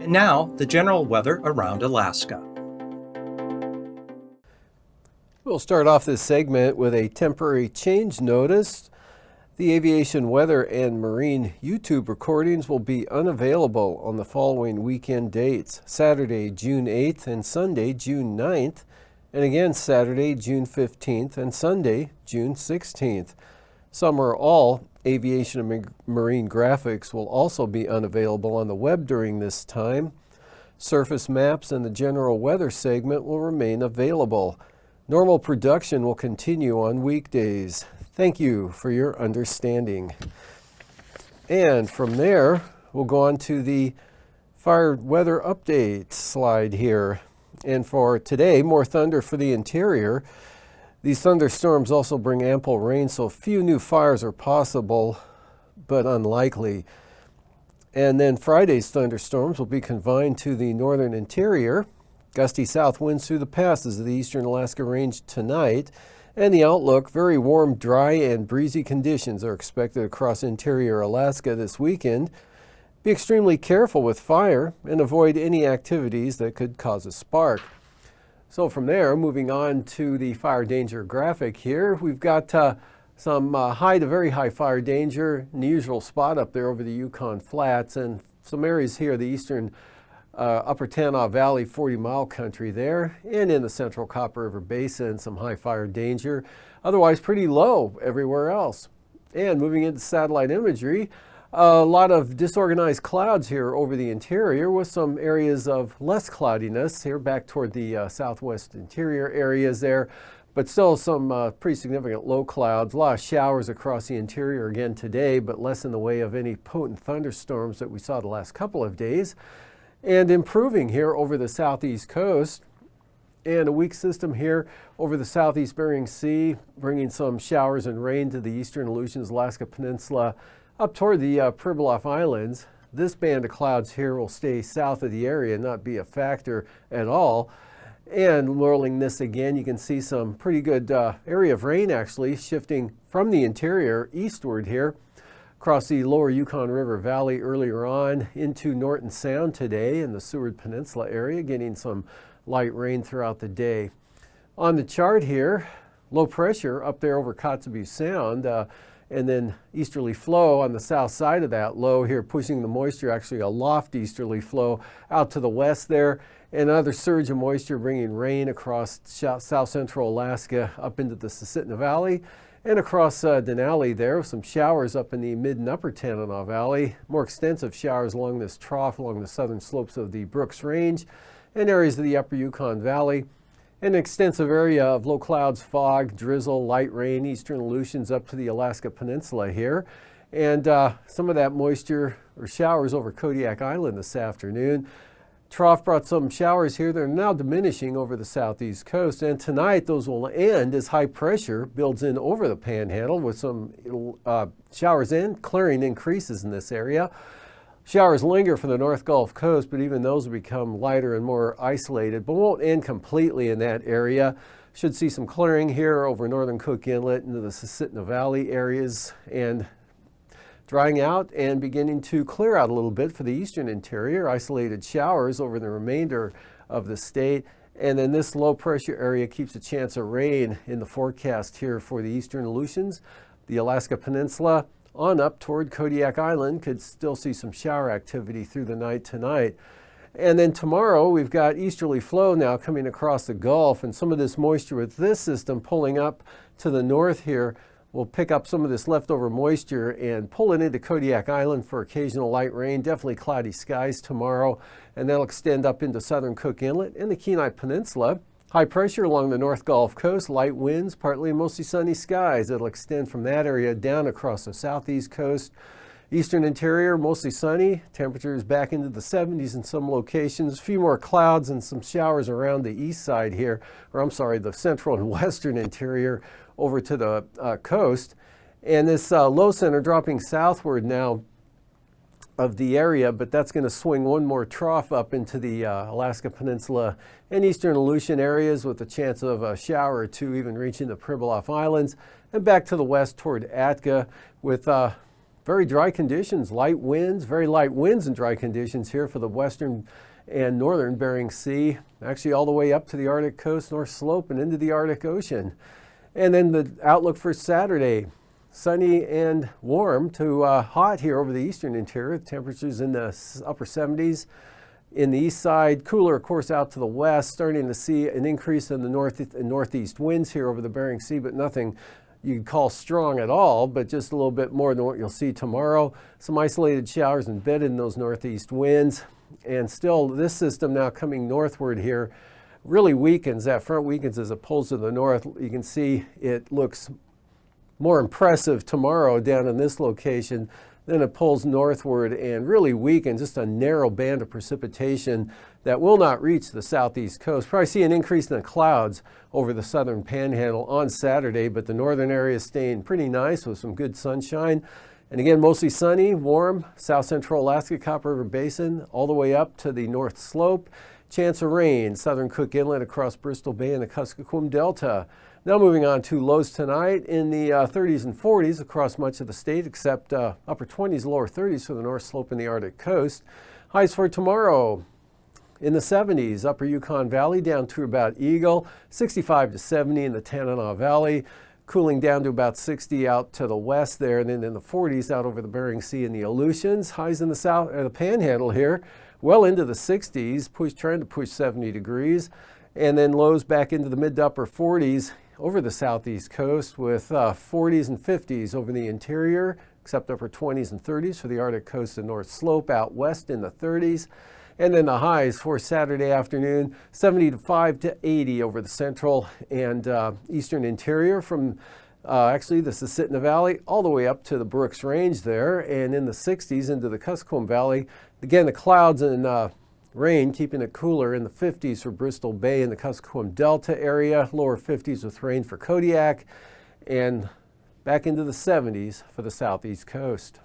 And now, the general weather around Alaska. We'll start off this segment with a temporary change notice. The aviation weather and marine YouTube recordings will be unavailable on the following weekend dates: Saturday, June 8th and Sunday, June 9th, and again Saturday, June 15th and Sunday, June 16th. Some or all aviation and marine graphics will also be unavailable on the web during this time. Surface maps and the general weather segment will remain available. Normal production will continue on weekdays. Thank you for your understanding. And from there, we'll go on to the fire weather update slide here. And for today, more thunder for the interior. These thunderstorms also bring ample rain, so few new fires are possible, but unlikely. And then Friday's thunderstorms will be confined to the northern interior. Gusty south winds through the passes of the eastern Alaska Range tonight. And the outlook, very warm, dry, and breezy conditions are expected across interior Alaska this weekend. Be extremely careful with fire and avoid any activities that could cause a spark. So from there, moving on to the fire danger graphic here, we've got some high to very high fire danger in the usual spot up there over the Yukon Flats, and some areas here, the eastern upper Tanana Valley 40-mile country there, and in the central Copper River Basin, some high fire danger. Otherwise pretty low everywhere else. And moving into satellite imagery, a lot of disorganized clouds here over the interior with some areas of less cloudiness here back toward the southwest interior areas there, but still some pretty significant low clouds. A lot of showers across the interior again today, but less in the way of any potent thunderstorms that we saw the last couple of days. And improving here over the southeast coast, and a weak system here over the southeast Bering Sea, bringing some showers and rain to the eastern Aleutians, Alaska Peninsula, up toward the Pribilof Islands. This band of clouds here will stay south of the area and not be a factor at all. And rolling this again, you can see some pretty good area of rain actually shifting from the interior eastward here across the lower Yukon River Valley earlier on into Norton Sound today in the Seward Peninsula area, getting some light rain throughout the day. On the chart here, low pressure up there over Kotzebue Sound, and then easterly flow on the south side of that low here, pushing the moisture, actually a loft easterly flow out to the west there, and another surge of moisture bringing rain across south central Alaska up into the Susitna Valley and across Denali there, some showers up in the mid and upper Tanana Valley, more extensive showers along this trough along the southern slopes of the Brooks Range and areas of the upper Yukon Valley. An extensive area of low clouds, fog, drizzle, light rain, eastern Aleutians up to the Alaska Peninsula here. And some of that moisture or showers over Kodiak Island this afternoon. Trough brought some showers here. They're now diminishing over the southeast coast. And tonight those will end as high pressure builds in over the panhandle with some showers and clearing increases in this area. Showers linger for the North Gulf Coast, but even those will become lighter and more isolated, but won't end completely in that area. Should see some clearing here over northern Cook Inlet into the Susitna Valley areas, and drying out and beginning to clear out a little bit for the eastern interior. Isolated showers over the remainder of the state. And then this low pressure area keeps a chance of rain in the forecast here for the eastern Aleutians, the Alaska Peninsula, on up toward Kodiak Island. Could still see some shower activity through the night tonight. And then tomorrow we've got easterly flow now coming across the Gulf, and some of this moisture with this system pulling up to the north here will pick up some of this leftover moisture and pull it into Kodiak Island for occasional light rain. Definitely cloudy skies tomorrow, and that'll extend up into southern Cook Inlet and the Kenai Peninsula. High pressure along the North Gulf Coast, light winds, partly mostly sunny skies. It'll extend from that area down across the southeast coast. Eastern interior, mostly sunny. Temperatures back into the 70s in some locations. A few more clouds and some showers around the east side here, or I'm sorry, the central and western interior over to the coast. And this low center dropping southward now of the area, but that's going to swing one more trough up into the Alaska Peninsula and eastern Aleutian areas with a chance of a shower or two even reaching the Pribilof Islands, and back to the west toward Atka with very dry conditions, light winds, very light winds and dry conditions here for the western and northern Bering Sea, actually all the way up to the Arctic coast, North Slope, and into the Arctic Ocean. And then the outlook for Saturday, sunny and warm to hot here over the eastern interior. Temperatures in the upper 70s. In the east side, cooler, of course, out to the west, starting to see an increase in the north and northeast winds here over the Bering Sea, but nothing you'd call strong at all, but just a little bit more than what you'll see tomorrow. Some isolated showers embedded in those northeast winds. And still, this system now coming northward here really weakens. That front weakens as it pulls to the north. You can see it looks more impressive tomorrow down in this location. Then it pulls northward and really weakens, just a narrow band of precipitation that will not reach the southeast coast. Probably see an increase in the clouds over the southern panhandle on Saturday, but the northern area is staying pretty nice with some good sunshine. And again, mostly sunny, warm, south central Alaska, Copper River Basin, all the way up to the North Slope. Chance of rain, southern Cook Inlet across Bristol Bay and the Kuskokwim Delta. Now moving on to lows tonight in the 30s and 40s across much of the state, except upper 20s, lower 30s for the North Slope and the Arctic coast. Highs for tomorrow in the 70s, upper Yukon Valley down to about Eagle, 65 to 70 in the Tanana Valley. Cooling down to about 60 out to the west there, and then in the 40s out over the Bering Sea and the Aleutians. Highs in the south, the Panhandle here, well into the 60s, trying to push 70 degrees, and then lows back into the mid to upper 40s over the southeast coast with 40s and 50s over the interior, except upper 20s and 30s for the Arctic coast and North Slope, out west in the 30s. And then the highs for Saturday afternoon, 75 to 80 over the central and eastern interior from actually the Susitna Valley all the way up to the Brooks Range there, and in the 60s into the Kuskokwim Valley. Again, the clouds and rain keeping it cooler in the 50s for Bristol Bay and the Kuskokwim Delta area, lower 50s with rain for Kodiak, and back into the 70s for the southeast coast.